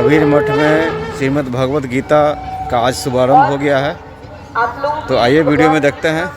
कबीर मठ में श्रीमद् भगवत गीता का आज शुभारंभ हो गया है। तो आइए वीडियो में देखते हैं।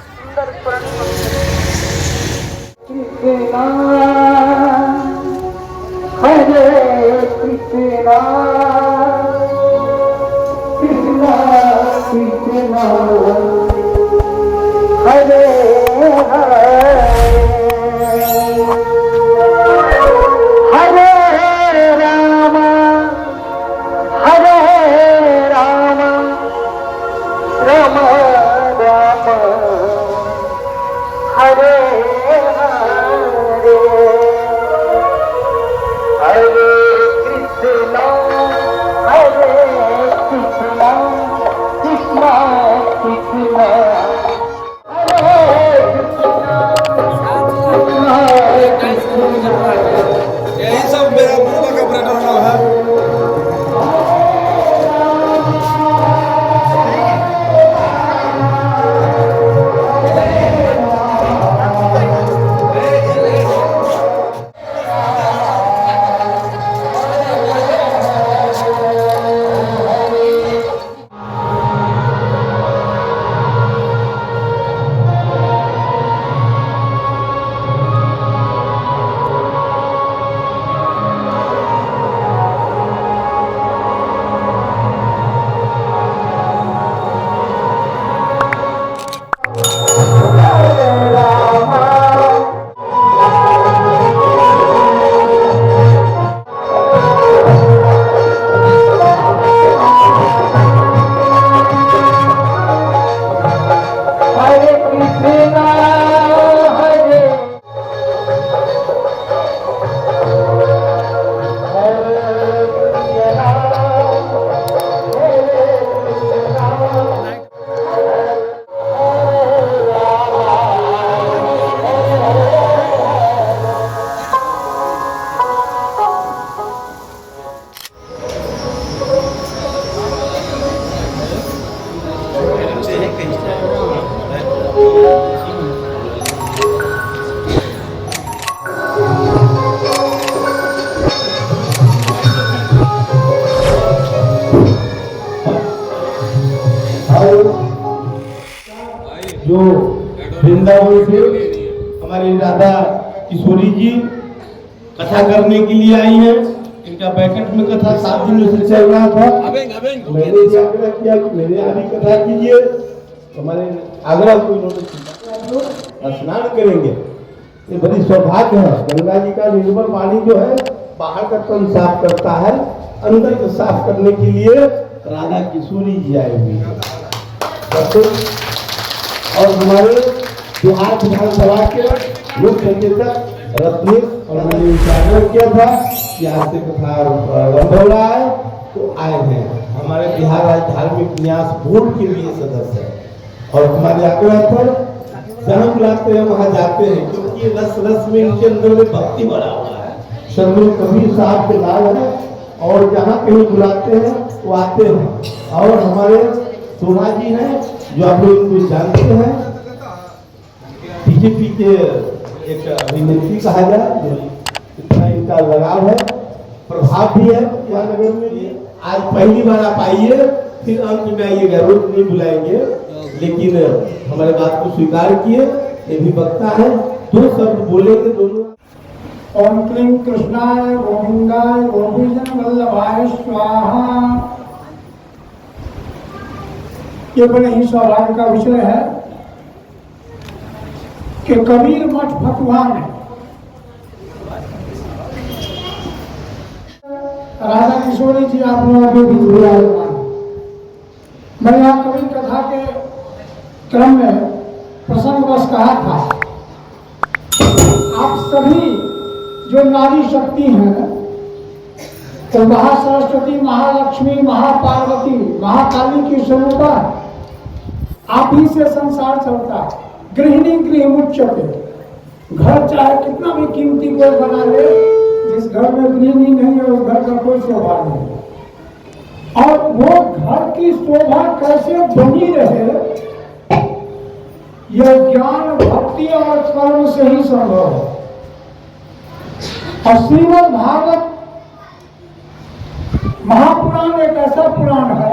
जो वृंदावन से हमारी राधा किशोरी जी कथा करने के लिए आई है। इनका बैकट में कथा 7 दिनों से चल रहा था। मैंने आग्रह किया कि मेरे आदि कथा कीजिए। हमारे आग्रह को इन्होंने स्नान करेंगे। ये बड़ी सौभाग्य है। गंगा जी का निर्मल पानी जो है बाहर का तन साफ करता है, अंदर को साफ करने के लिए राधा किशोरी जी आए हुए हैं। और हमारे बिहार विधानसभा के मुख्य सचेतक रत्नेश और मैंने विचार किया था कि आज से कथा आरंभ हो रहा है तो आए हैं। हमारे बिहार राज्य धार्मिक न्यास बोर्ड के भी सदस्य है और हमारे आग्रह पर जहाँ बुलाते हैं वहाँ जाते हैं, क्योंकि रस रस में इनके अंदर में भक्ति भरा हुआ है। शर्मिल कबीर साहब के लाल है और जहाँ कहीं बुलाते हैं वो आते हैं। और हमारे सोना जी हैं जो आप लोग इनको जानते हैं, बीजेपी के एक अभिनेत्री कहा जाए, जो इतना इनका लगाव है, प्रभाव भी है नगर में। आज पहली बार आप आइए, फिर अंत में आइएगा, रोज नहीं बुलाएंगे, लेकिन हमारे बात को स्वीकार किए। ये भी वक्ता है, 2 शब्द बोलेंगे दोनों। ओम क्लीं कृष्णाय गोविंदाय गोपीजन वल्लभाय स्वाहा। ये बड़े ही सौभाग्य का विषय है कि कबीर मठ फतुहा में राधा किशोरी जी आप लोगों के बीच विराजमान। मैं यहाँ कबीर कथा के क्रम में प्रसंगवश कहा था, आप सभी जो नारी शक्ति हैं, तो महासरस्वती, महालक्ष्मी, महापार्वती, महाकाली की स्वरूपा आप ही से संसार चलता है। गृहिणी गृह मुच्यते, घर चाहे कितना भी कीमती कोई बना ले, जिस घर में गृहिणी नहीं है उस घर का कोई शोभा नहीं। और वो घर की शोभा कैसे बनी रहे, यह ज्ञान, भक्ति और कर्म से ही संभव है। और श्रीमद् भागवत महापुराण एक ऐसा पुराण है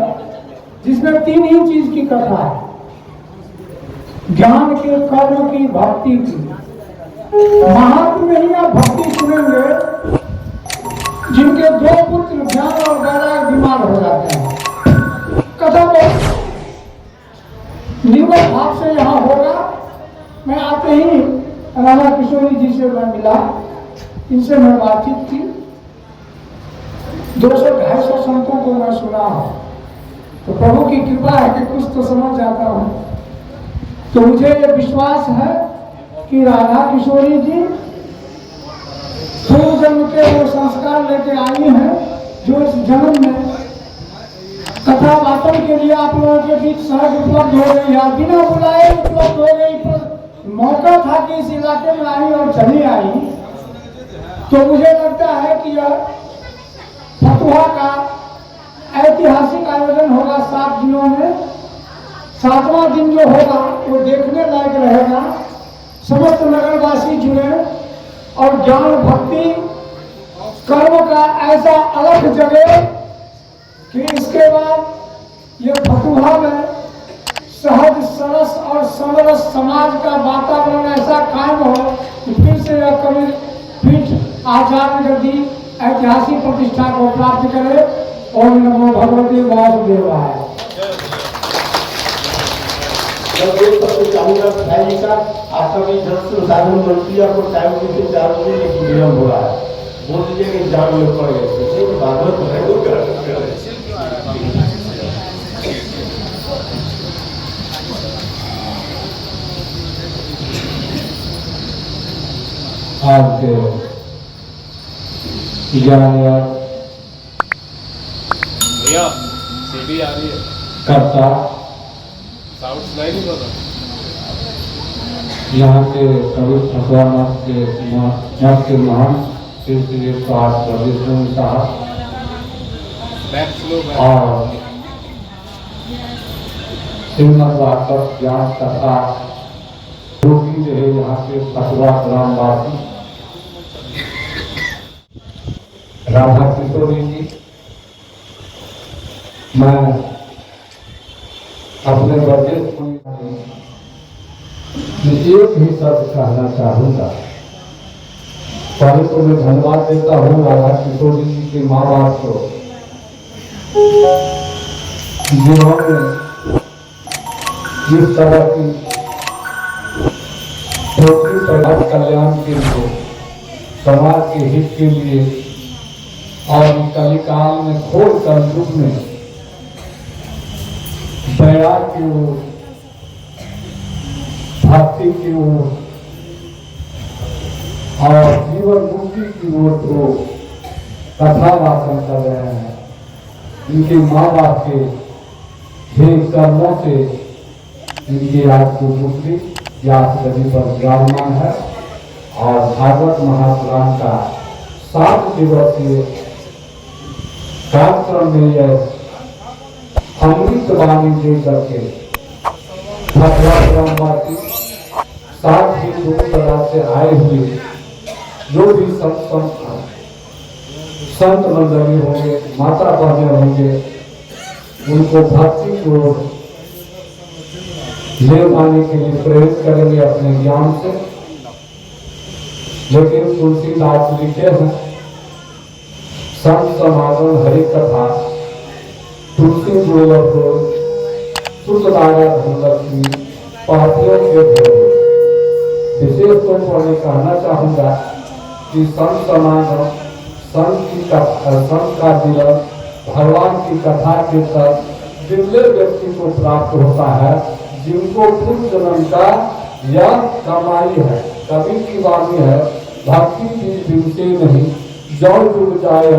जिसमें 3 ही चीज की कथा है, ज्ञान के, कर्म की, भक्ति की। महात्म में ही आप भक्ति सुनेंगे जिनके 2 पुत्र ज्ञान और वैराग्य बीमार हो जाते हैं। कथा बहुत निर्मल भाव से यहाँ होगा। मैं आते ही राधा किशोरी जी से मैं मिला, इनसे मैं बातचीत की। 200-250 संतों को मैं सुना हूँ, तो प्रभु की कृपा है कि कुछ तो समझ जाता हूँ। तो मुझे ये विश्वास है कि राधा किशोरी जी पूर्व जन्म के वो संस्कार लेके आई हैं जो इस जन्म में कथा वाचन के लिए आप लोगों के बीच सहज उपलब्ध हो गई है, बिना बुलाए उपलब्ध हो गई। पर मौका था कि इस इलाके में आई और चली आई, तो मुझे लगता है कि यह फतुहा का ऐतिहासिक आयोजन होगा 7 दिनों में। 7वां दिन जो होगा वो देखने लायक रहेगा। समस्त नगरवासी जुड़े और ज्ञान, भक्ति, कर्म का ऐसा अलग जगह कि इसके बाद ये फतुहा में सहज, सरस और समरस समाज का वातावरण ऐसा कायम हो कि फिर से यह कबीर पीठ आचार्य गद्दी ऐतिहासिक प्रतिष्ठा को प्राप्त करे। ओम नमो भगवते वासुदेवाय। चाहूंगा भाई का आपका भी जल्द से साधन मंत्री आपको टाइम देते 4 बजे, लेकिन विलम्ब हो रहा है। बोल दीजिए कि जाम में पड़ गए तो भागवत है वो कर आपके ज्ञान सीडी आ रही है, करता साउंड सुनाई नहीं पड़ रहा। यहाँ के कवि फतुहा मठ के महान श्री श्री प्रदेश साहब बैक स्लो और श्रीमद भागवत ज्ञान कथा जो भी रहे यहाँ के फतुहा ग्रामवासी राधा किशोरी जी, मैं अपने बजट को एक ही शब्द कहना चाहूँगा। पहले तो मैं धन्यवाद देता हूँ राधा किशोरी जी के माँ बाप को, जिन्होंने इस तरह की छोटी समाज कल्याण के लिए, समाज के हित के लिए और कलिकाल में खोल कर युग में दया की ओर, भक्ति की ओर और जीवन मुक्ति की ओर को कथा वाचन कर रहे हैं। इनके माँ बाप के ढेर कर्मों से इनकी आज की पुत्री व्यास गति पर विराजमान है और भागवत महापुराण का 7 दिवसीय कार्यक्रम में यह अमृत वाणी दे करके फतुहा ग्रामवासी साथ ही दूर दराज से आए हुए जो भी संत मंडली होंगे, माता बहने होंगे, उनको भक्ति को ले पाने के लिए प्रेरित करेंगे अपने ज्ञान से। लेकिन तुलसीदास लिखे हैं, संत समागम हरि कथा तुलसी गोवर्धन सुखदाया धनलक्ष्मी पापियों के भोग। विशेष तौर पर मैं कहना चाहूँगा कि संत समागम, संत का मिलन, भगवान की कथा के तक जितने व्यक्ति को प्राप्त होता है जिनको पूर्व जन्म का यह कमाई है। कबीर की वाणी है, भक्ति की बिनते नहीं जौ डूब जाए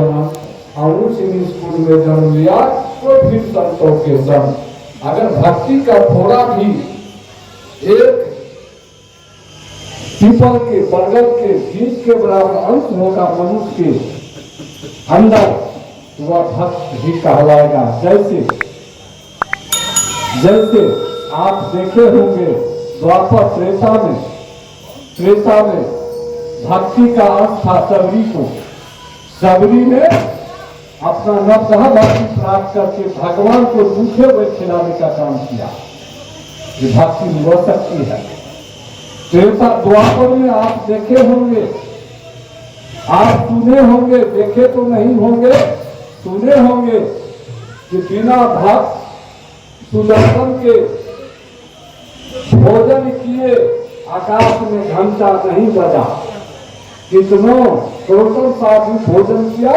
अणुच स्कूल में जन्म लिया तो फिर संतों के संग। अगर भक्ति का थोड़ा भी एक पीपल के, बरगद के बीज के बराबर अंश होगा मनुष्य के अंदर, वह भक्त ही कहलाएगा। जैसे जैसे आप देखे होंगे द्वापर त्रेता में भक्ति का अर्थ था सबरी को। सबरी ने अपना नवग्रह भक्ति प्राप्त करके भगवान को रूखे हुए खिलाने का काम किया। ये भक्ति हो सकती है। त्रेता द्वापर में आप देखे होंगे, आप सुने होंगे, देखे तो नहीं होंगे, सुने होंगे कि बिना भक्त सुदर्शन के भोजन किए आकाश में घंटा नहीं बजा। कितनों करोड़ों साधु भोजन किया,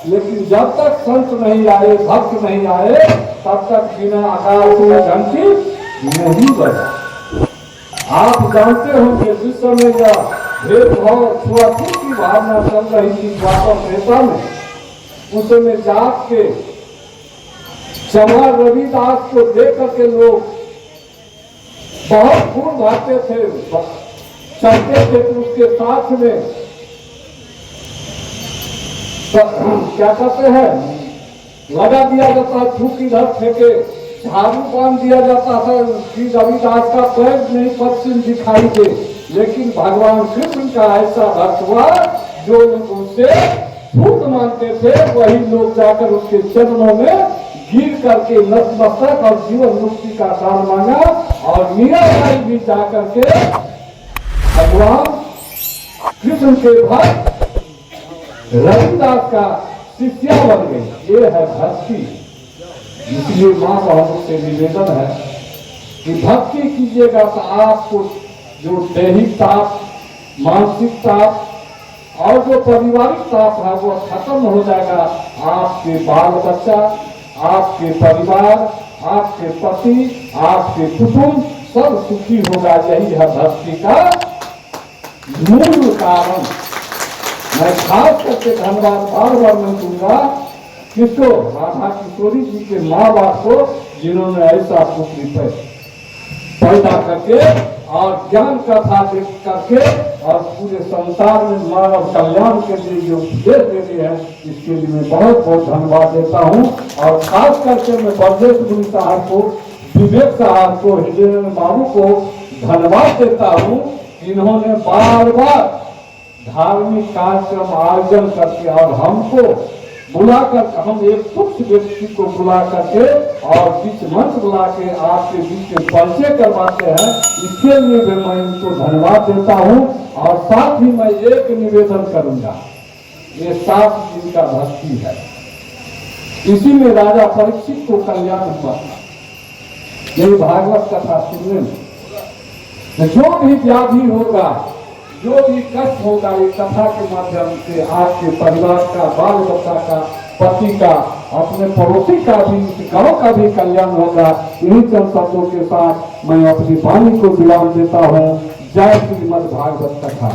लेकिन जब तक संत नहीं आए, भक्त नहीं आए, तब तक बिना आकाश में घंटी नहीं बजा। आप जानते होंगे जिस समय यह भेदभाव छुआछूत की भावना चल रही थी द्वापर त्रेता में, उस समय जात के चमार रविदास को देख करके लोग बहुत खून भागते थे, चलते थे। तो उसके साथ में क्या कहते हैं, लगा दिया जाता, थूक इधर फेंके, झाड़ू बांध दिया जाता था कि रविदास का पैर नहीं पश्चिम दिखाई दे। लेकिन भगवान कृष्ण का ऐसा भक्त हुआ जो उनसे भूत मानते थे, वही लोग जाकर उसके चरणों में गिर करके नतमस्तक और जीवन मुक्ति का दान मांगा। और मीराबाई भी जाकर के भगवान कृष्ण के भक्त रविदास का शिष्या बन गई। ये है भक्ति। इसलिए माँ बहनों से निवेदन है कि भक्ति कीजिएगा तो आपको जो दैहिक ताप, मानसिक ताप और जो पारिवारिक ताप है वो खत्म हो जाएगा। आपके बाल बच्चा, आपके परिवार, आपके पति, आपके कुटुंब सब सुखी होगा। यही है भक्ति का मूल कारण। मैं खास करके धन्यवाद बार बार मैं दूंगा किसको, राधा किशोरी जी के माँ बाप को, जिन्होंने ऐसा पुत्री पैदा करके और ज्ञान कथा देख करके और पूरे संसार में मानव कल्याण के लिए जो उपदेश दे रहे हैं, इसके लिए मैं बहुत बहुत धन्यवाद देता हूँ। और खास करके मैं ब्रजेश गुरु साहब को, विवेक साहब को, हृदय बाबू को धन्यवाद देता हूँ। इन्होंने बार बार धार्मिक कार्यक्रम आयोजन करके और हमको बुलाकर, हम एक कुछ व्यक्ति को बुला करके और बीच मंच बुला के आपके बीच में परिचय करवाते हैं। इसके लिए भी मैं इनको धन्यवाद देता हूँ। और साथ ही मैं एक निवेदन करूंगा, ये 7 दिन का भक्ति है, इसी में राजा परीक्षित को कल्याण हुआ। यही भागवत कथा सुनने में जो भी व्याधि होगा, जो भी कष्ट होगा, ये कथा के माध्यम से आपके परिवार का, बाल बच्चा का, पति का, अपने पड़ोसी का भी, इस गांव का भी कल्याण होगा। इन्हीं चंद शब्दों के साथ मैं अपनी वाणी को विराम देता हूँ। जय श्रीमद् भागवत कथा।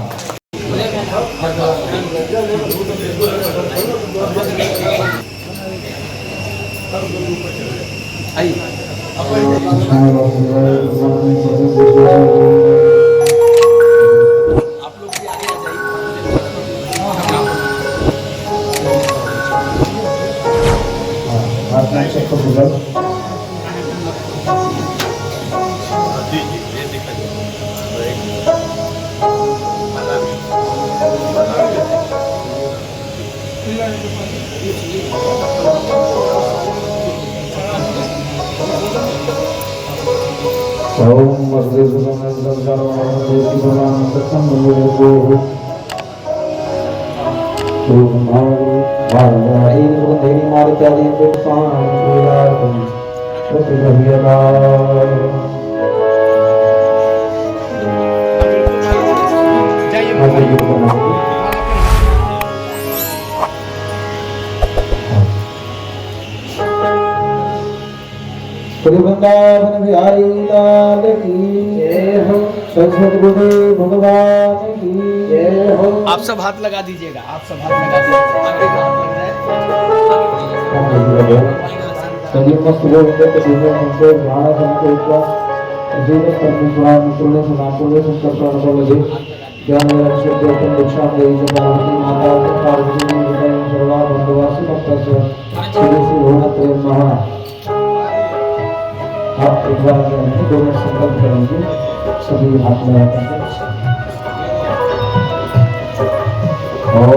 ओम वृंदावन बिहारी लाल की जय हो, सदगुरु भगवान की जय हो। आप सब हाथ लगा दीजिएगा, आप सब हाथ लगा दीजिएगा। आगे का हाथ लग सभी मस्त लोग के जीवन हमको भाड़ा हमको ऊपर जीवन करने स्वामी सुनने सुनाते सब सब बोले ज्ञान रक्षक के अपन दीक्षा दे जो पार्वती माता के पार्वती ने बताया सर्वा बंदवासी भक्त से श्री होना प्रेम महा। आप एक बार दोनों संकल्प करेंगे, सभी हाथ में और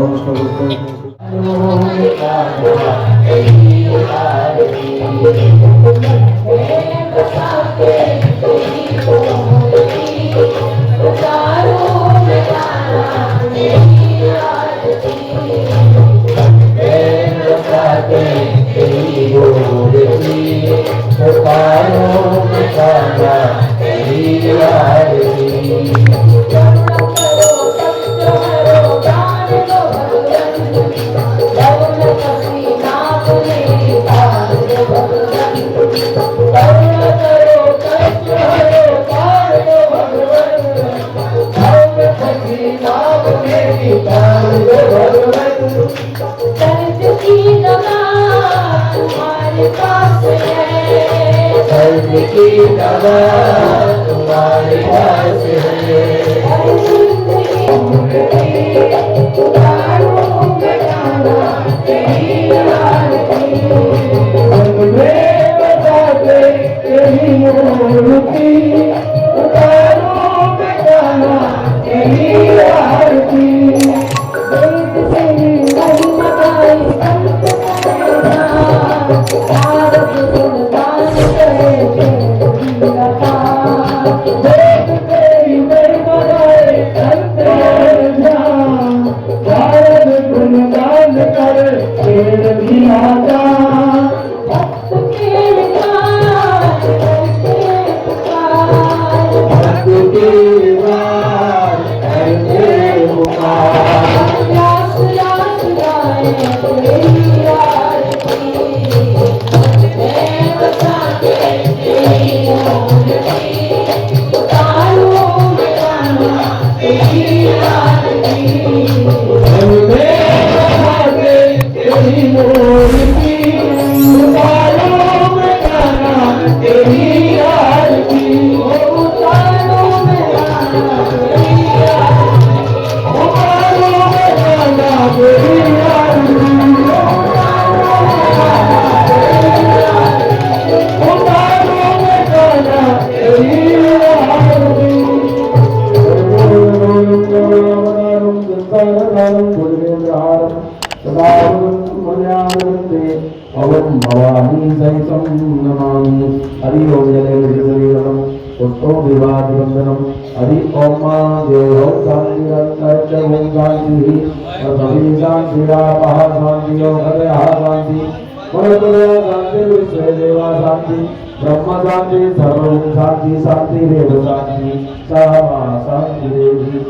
ब्रह्म शांति सर्व शांति शांति वेद शांति शांति देवी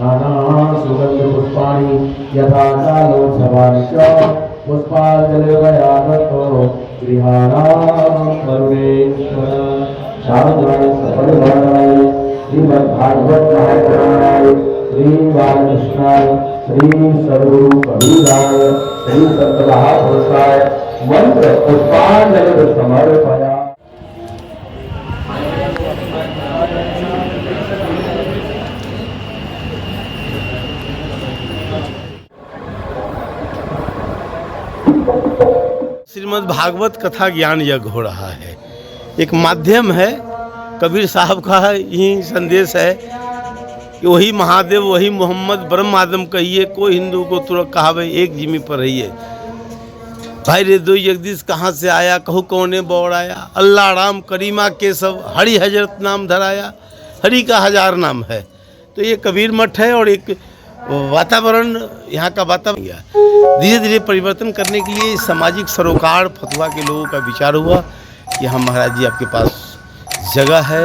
नाना सुगंध पुष्पाणि यथा कालोत्सवानि च पुष्पाञ्जलिर्वयागतो गृहाणां सर्वेश्वर शारदाय सपरिवाराय श्रीमद्भागवत महापुराणाय श्री बालकृष्णाय श्री सद्गुरु कबीराय श्री सत्यमहापुरुषाय मंत्र पुष्पांजलि समर्पयामि। श्रीमद् भागवत कथा ज्ञान यज्ञ हो रहा है। एक माध्यम है, कबीर साहब का यही संदेश है कि वही महादेव वही मोहम्मद ब्रह्म आदम कहिए, कोई हिंदू को तुरंत कहावे एक जिमी पर रहिए। भाई रे दो जगदीश कहाँ से आया, कहू कौने बौड़ आया, अल्लाह राम करीमा केशव हरि हजरत नाम धराया, हरि का हजार नाम है। तो ये कबीर मठ है और एक वातावरण यहाँ का वातावरण गया धीरे धीरे परिवर्तन करने के लिए सामाजिक सरोकार फतुहा के लोगों का विचार हुआ कि हाँ महाराज जी आपके पास जगह है,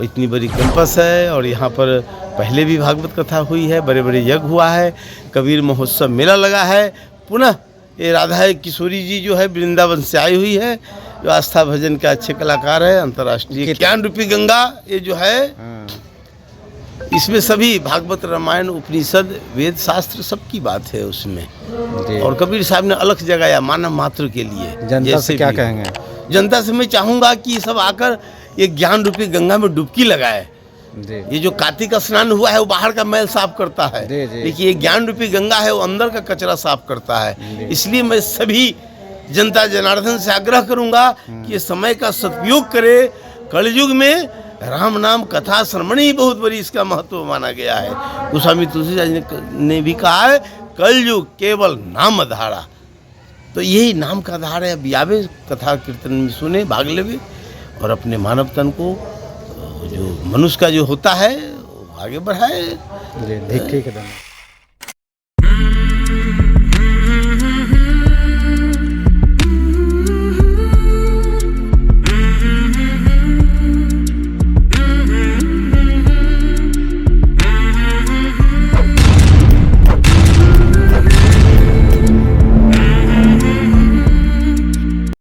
इतनी बड़ी कैंपस है और यहाँ पर पहले भी भागवत कथा हुई है, बड़े बड़े यज्ञ हुआ है, कबीर महोत्सव मेला लगा है। पुनः ये राधा किशोरी जी जो है वृंदावन से आई हुई है, जो आस्था भजन के अच्छे कलाकार है, अंतर्राष्ट्रीय ज्ञान रूपी गंगा ये जो है इसमें सभी भागवत रामायण उपनिषद वेद शास्त्र सबकी बात है उसमें। और कबीर साहब ने अलग जगाया मानव मात्र के लिए। जनता से क्या कहेंगे? जनता से मैं चाहूँगा कि सब आकर ये ज्ञान रूपी गंगा में डुबकी लगाए। ये जो कार्तिक स्नान हुआ है वो बाहर का मैल साफ करता है, देखिए ये ज्ञान रूपी गंगा है वो अंदर का कचरा साफ करता है। इसलिए मैं सभी जनता जनार्दन से आग्रह करूँगा कि ये समय का सदुपयोग करे। कलयुग में राम नाम कथा श्रवण ही बहुत बड़ी इसका महत्व माना गया है। गोस्वामी तुलसीदास ने भी कहा है कलयुग केवल नाम धारा। तो यही नाम का आधार है। अब आवे कथा कीर्तन में सुने, भाग लेवे और अपने मानव तन को जो मनुष्य का जो होता है वो आगे बढ़ाए। जी ठीक है धन्यवाद।